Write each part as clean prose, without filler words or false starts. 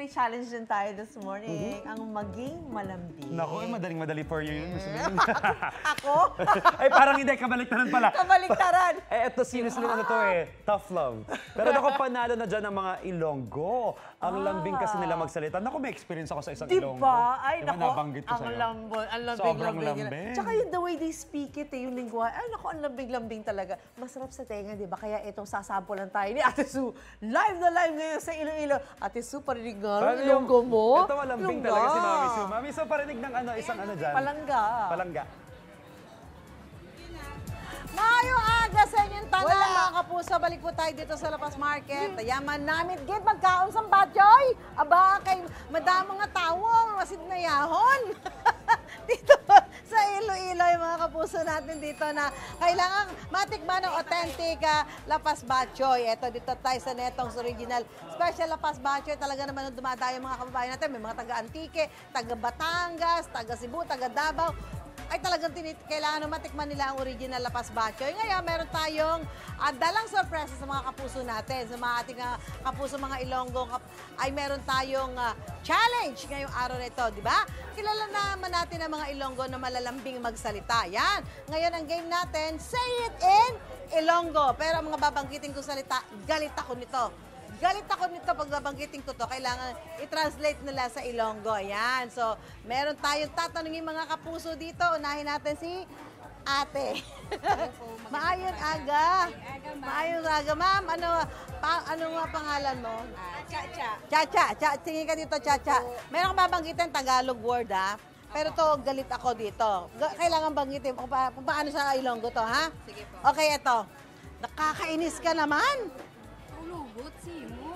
may challenge din tayo this morning. Ang maging malambing. Naku, madaling-madali for you yun. Ako? Ay, parang hindi. Kabaliktaran pala. Kabaliktaran. Ito, seriously, ano to tough love. Pero naku, panalo na dyan ang mga Ilonggo. Ang lambing kasi nila magsalita. Naku, may experience ako sa isang Ilonggo. Diba? Ay, naku, nabanggit ko ang sa'yo. lambing. Ang lambing, Sobrang lambing. Tsaka yung the way they speak it, yung lingwa, ay, naku, ang lambing-lambing talaga. Masarap sa tenga, di ba? Kaya itong sasampulan tayo ni Ate Sue. Live na live ngayon sa Iloilo. Ate Sue, parinig nga, Ilonggo mo. Ito, malambing talaga si Mami Sue. Mami Sue, parinig ng isang dyan. Palangga. Palangga. Maayong aga sa inyong tanan, mga kapuso. Balik po tayo dito sa Lapas Market. Yaman namin, gid magkaon sa batyoy. Aba, kay madamo nga tawong, masid na yahon. Dito sa Iloilo, yung mga kapuso natin dito na kailangan matikman ng authentic Lapas Batchoy. Ito, dito tayo sa Netong's Original Special Lapas Batchoy. Talaga naman nung dumadayo mga kababayan natin, may mga taga-Antique, taga-Batangas, taga-Cebu, taga-Davao. Ay talagang kailangan matikman nila ang original Lapas Batchoy. Ngayon, meron tayong dalang sorpresa sa mga kapuso natin. Sa mga ating kapuso, mga Ilonggo, ay meron tayong challenge ngayong araw na ito, di ba? Kilala naman natin ang mga Ilonggo na malalambing magsalita. Yan. Ngayon, ang game natin, say it in Ilonggo. Pero ang mga babanggitin kong salita, galit ako nito. Galit ako nito pag babanggitin ko to. Kailangan i-translate nila sa Ilonggo. Ayan. So, meron tayong tatanungin mga kapuso dito. Unahin natin si Ate. Maayong aga. Maayong aga. Ma'am, ano nga pangalan mo? Chacha. Chacha. Tingin ka dito, Chacha. Meron kang babanggitin Tagalog word, ha? Pero to, galit ako dito. Kailangan banggitin kung paano sa Ilonggo to, ha? Sige po. Okay, ito. Nakakainis ka naman. Butsi mo.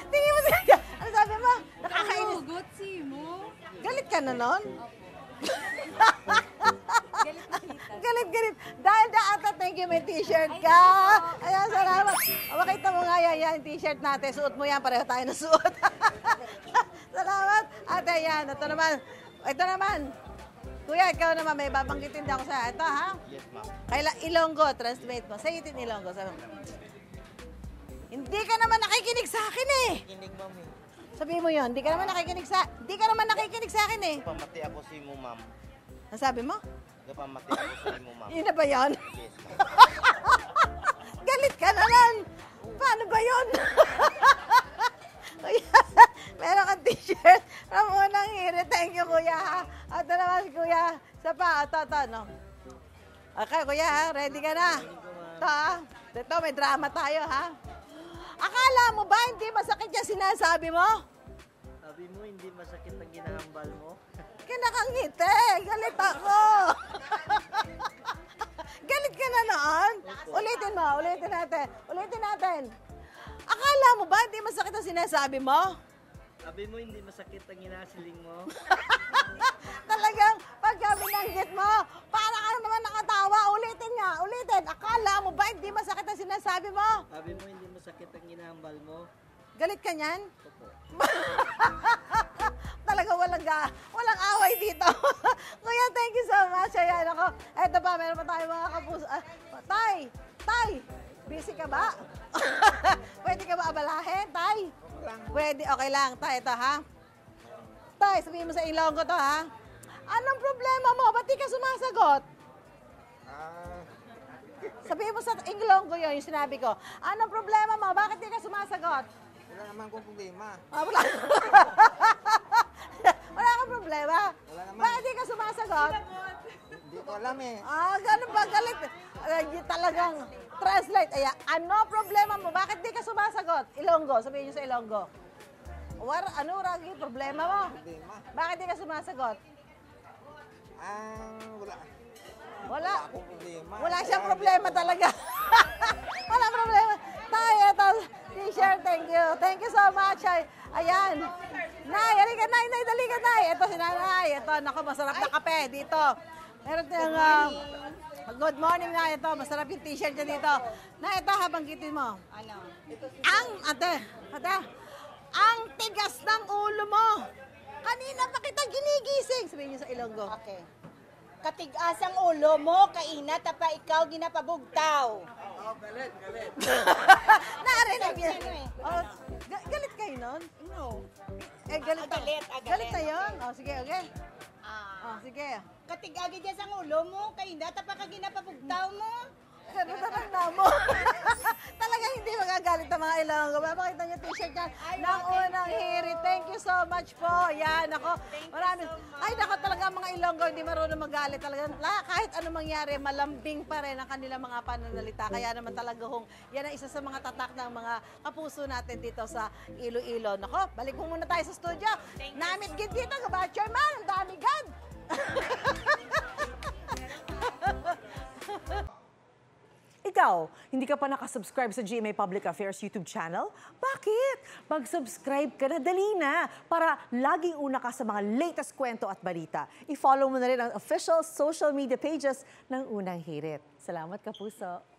Tingin mo siya. Ano sabi mo? Nakakainis. Butsi mo. Galit ka na nun? Galit na kita. Galit. Dahil ata, thank you, may t-shirt ka. Ayan, salamat. Makita mo nga yan, yung t-shirt natin. Suot mo yan, pareho tayo na suot. Salamat. Ate, yan. Ito naman. Kuya, ikaw naman, may babanggitin din ako sa ito, ha? Yes, ma'am. Ilonggo, translate mo. Say it in Ilonggo. Sabi mo. Hindi ka naman nakikinig sa akin eh. Kinig, ma'am eh. Sabihin mo yun, hindi ka naman nakikinig sa akin eh. Pamati ako si mo, ma'am. Nasabi mo? Pamati ako si mo, ma'am. Yun na ba yun? Yes, ma'am. Galit ka na lang. Paano ba yun? Kuya, meron kang t-shirt from Unang Hiri. Thank you, kuya. At naman, kuya. Isa pa, ito, no? Okay, kuya, ha? Ready ka na? Ito, ha? Ito, may drama tayo, ha? Akala mo ba hindi masakit yung sinasabi mo? Sabi mo, hindi masakit ang ginahambal mo? Kinakangiti. Galit ako. Galit ka na noon? Ulitin mo, ulitin natin. Akala mo ba hindi masakit ang sinasabi mo? Sabi mo, hindi masakit ang ginasiling mo? Talagang pagka binanggit mo, para ka naman nakatawa. Ulitin nga, ulitin. Akala mo ba hindi masakit ang sinasabi mo? Sabi mo, hindi masakit ang ginahambal mo? Galit ka niyan? Opo. Talaga walang away dito. Kuya, thank you so much. Ayan ako. Eto pa, meron pa tayo mga kapuso. Tay, busy ka ba? Pwede ka ba abalahin, Tay? Pwede, okay lang. Tay, ito ha. Tay, sabihin mo sa Ilonggo to ha. Anong problema mo? Ba't di ka sumasagot? Sabihin mo sa Ilonggo yun, yung sinabi ko. Anong problema mo? Bakit di ka sumasagot? Wala naman akong problema. Wala. Wala kang problema? Wala naman. Bakit di ka sumasagot? Hindi ko alam eh. Ganun ba? Galit. Talagang translate. Ayan, ano problema mo? Bakit di ka sumasagot? Ilonggo. Sabihin niyo sa Ilonggo. Ano, Ragi? Problema mo? Problema. Bakit di ka sumasagot? Wala. Wala. Akong problema. Wala siyang problema talaga. Wala problema. Tayo, ito. T-shirt, thank you. Thank you so much. Ayan. Nay, halika, Nay, dali ka, Nay. Ito si Nanay. Ito, naku, masarap na kape dito. Meron tayong, good morning na ito. Masarap yung t-shirt niya dito. Na, ito, habanggitin mo. Ano? Ate, ang tigas ng ulo mo. Kanina pa kita ginigising. Sabihin niyo sa Ilonggo. Okay. Katigas ang ulo mo, kainat pa ikaw ginapabugtaw. Narinig niya. Ano eh? Oh, galit ganon? No. Eh, galit na. Galit, Galit na yun? O, sige, okay. Ah, Sige. katigagi dyan sa ulo mo, kay hindi pa ka ginapapugtaw mo. Ano naman na mo? Talaga hindi magagalit ang mga Ilonggo. Mapakita niyo t-shirt yan ng unang hiri. Thank you so much po. Yan, ako. Maraming. Ay, nako talaga ang mga Ilonggo hindi marunong magalit. Talaga, kahit ano mangyari, malambing pa rin ang kanilang mga pananalita. Kaya naman talaga yan ang isa sa mga tatak ng mga kapuso natin dito sa Iloilo. Nako, balik mo muna tayo sa studio. Namit gid dito, kabatcher man. Ang dami gad. Ikaw, hindi ka pa nakasubscribe sa GMA Public Affairs YouTube channel? Bakit? Mag-subscribe ka na, dali na, para laging una ka sa mga latest kwento at balita. I-follow mo na rin ang official social media pages ng Unang Hirit. Salamat, Kapuso.